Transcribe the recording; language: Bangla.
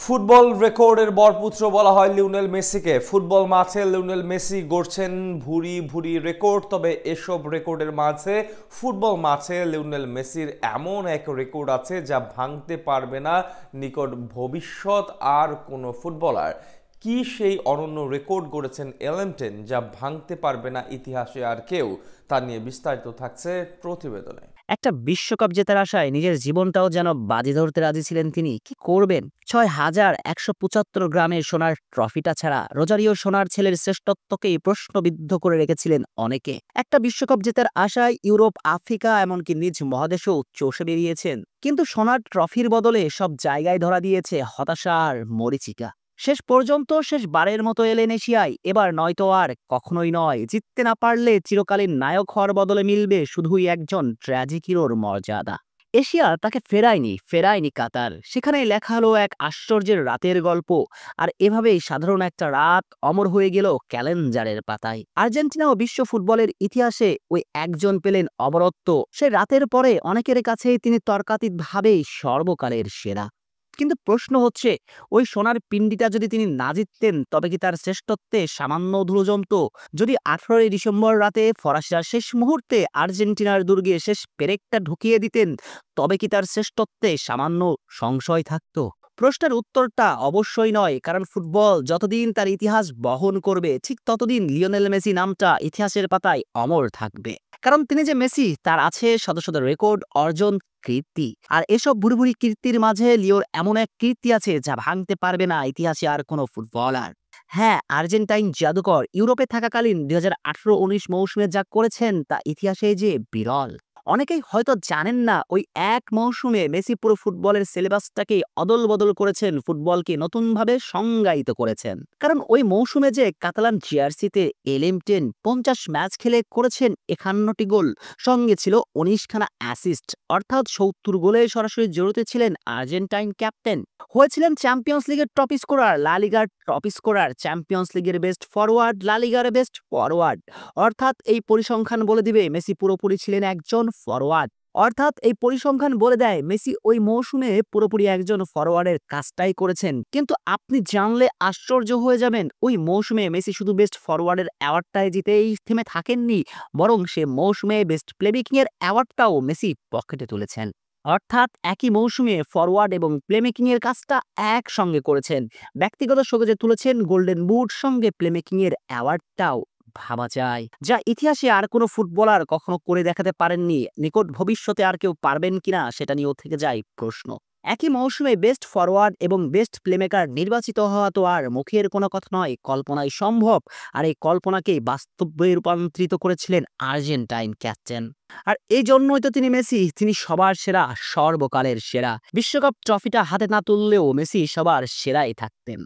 ফুটবল রেকর্ডের বরপুত্র বলা হয় লিওনেল মেসিকে। ফুটবল মাঠে লিওনেল মেসি গড়ছেন ভুরি ভুরি রেকর্ড। তবে এসব রেকর্ডের মাঝে ফুটবল মাঠে লিওনেল মেসির এমন এক রেকর্ড আছে যা ভাঙতে পারবে না নিকট ভবিষ্যৎ আর কোনো ফুটবলার। কি সেই অনন্য রেকর্ড গড়েছেন এলেন যা ভাঙতে পারবে না ইতিহাসে আর কেউ? তা নিয়ে বিস্তারিত থাকছে প্রতিবেদনে। একটা বিশ্বকাপ জেতার আশায় নিজের জীবনটাও যেন বাজি ধরতে রাজি ছিলেন তিনি। কি করবেন? ৬,১৭৫ গ্রামের সোনার ট্রফিটা ছাড়া রোজারিও সোনার ছেলের শ্রেষ্ঠত্বকেই প্রশ্নবিদ্ধ করে রেখেছিলেন অনেকে। একটা বিশ্বকাপ জেতার আশায় ইউরোপ, আফ্রিকা, এমনকি নিজ মহাদেশেও চষে বেরিয়েছেন, কিন্তু সোনার ট্রফির বদলে সব জায়গায় ধরা দিয়েছে হতাশার মরীচিকা। শেষ পর্যন্ত শেষবারের মতো এলেন এশিয়ায়। এবার নয়তো আর কখনোই নয়। জিততে না পারলে চিরকালীন নায়ক হওয়ার বদলে মিলবে শুধুই একজন ট্র্যাজিক হিরোর মর্যাদা। এশিয়া তাকে ফেরায়নি কাতার। সেখানে লেখা হলো এক আশ্চর্যের রাতের গল্প। আর এভাবেই সাধারণ একটা রাত অমর হয়ে গেল ক্যালেন্ডারের পাতায়। আর্জেন্টিনা ও বিশ্ব ফুটবলের ইতিহাসে ওই একজন পেলেন অমরত্ব। সে রাতের পরে অনেকের কাছেই তিনি তর্কাতীতভাবেই সর্বকালের সেরা। কিন্তু প্রশ্ন হচ্ছে, ওই সোনার পিণ্ডিটা যদি তিনি না জিততেন তবে কি তার শ্রেষ্ঠত্বে সামান্য ধুলো জমতো? যদি ১৮ই ডিসেম্বর রাতে ফরাসিরা শেষ মুহূর্তে আর্জেন্টিনার দুর্গে শেষ পেরেকটা ঢুকিয়ে দিতেন তবে কি তার শ্রেষ্ঠত্বে সামান্য সংশয় থাকতো? প্রশ্নের উত্তরটা অবশ্যই নয়, কারণ ফুটবল যতদিন তার ইতিহাস বহন করবে ঠিক ততদিন লিওনেল মেসি নামটা ইতিহাসের পাতায় অমর থাকবে। কারণ তিনি যে মেসি, তার আছে শত শত রেকর্ড, অর্জন, কীর্তি। আর এসব ভুরি ভুরি কীর্তির মাঝে লিওর এমন এক কীর্তি আছে যা ভাঙতে পারবে না ইতিহাসে আর কোনো ফুটবলার। হ্যাঁ, আর্জেন্টাইন জাদুকর ইউরোপে থাকাকালীন ২০১৮-১৯ মৌসুমে যা করেছেন তা ইতিহাসে যে বিরল। অনেকেই হয়তো জানেন না, ওই এক মৌসুমে মেসি পুরো ফুটবলের সিলেবাসটাকে অদল বদল করেছেন, ফুটবলকে নতুনভাবে সংজ্ঞায়িত করেছেন। কারণ ওই মৌসুমে যে কাতালান জার্সিতে এলেন ৫০ ম্যাচ খেলে করেছেন ৫১টি গোল, সঙ্গে ছিল ১৯খানা অ্যাসিস্ট, অর্থাৎ ৭০ গোলে সরাসরি জড়িত ছিলেন আর্জেন্টাইন ক্যাপ্টেন। হয়েছিলেন চ্যাম্পিয়ন্স লিগের টপ স্কোরার, লা লিগার টপ স্কোরার, চ্যাম্পিয়ন্স লিগের বেস্ট ফরওয়ার্ড, লা লিগার বেস্ট ফরওয়ার্ড। অর্থাৎ এই পরিসংখ্যান বলে দিবে মেসি পুরোপুরি ছিলেন একজন ফরওয়ার্ড। অর্থাৎ এই পরিসংখ্যান বলে দেয় মেসি ওই মৌসুমে পুরোপুরি একজন ফরওয়ার্ডের কাজটাই করেছেন। কিন্তু আপনি জানলে আশ্চর্য হয়ে যাবেন, ওই মৌসুমে মেসি শুধু বেস্ট ফরওয়ার্ডের অ্যাওয়ার্ডটাই জিতেই থেমে থাকেননি, বরং সে মৌসুমে বেস্ট প্লেমেকিং এর অ্যাওয়ার্ডটাও মেসি পকেটে তুলেছেন। অর্থাৎ একই মৌসুমে ফরওয়ার্ড এবং প্লেমেকিং এর কাজটা একসঙ্গে করেছেন। ব্যক্তিগত শোকেজে তুলেছেন গোল্ডেন বুট, সঙ্গে প্লেমেকিং এর অ্যাওয়ার্ডটাও। ভাবা যায়, যা ইতিহাসে আর কোনো ফুটবলার কখনো করে দেখাতে পারেননি। নিকট ভবিষ্যতে আর কেউ পারবেন কিনা সেটা নিয়েও থেকে যায় প্রশ্ন। একই মৌসুমে বেস্ট ফরওয়ার্ড এবং বেস্ট প্লেমেকার নির্বাচিত হওয়া তো আর মুখের কোনো কথা নয়, কল্পনায় সম্ভব। আর এই কল্পনাকেই বাস্তবে রূপান্তরিত করেছিলেন আর্জেন্টাইন ক্যাপ্টেন। আর এই জন্যই তো তিনি মেসি, তিনি সবার সেরা, সর্বকালের সেরা। বিশ্বকাপ ট্রফিটা হাতে না তুললেও মেসি সবার সেরাই থাকতেন।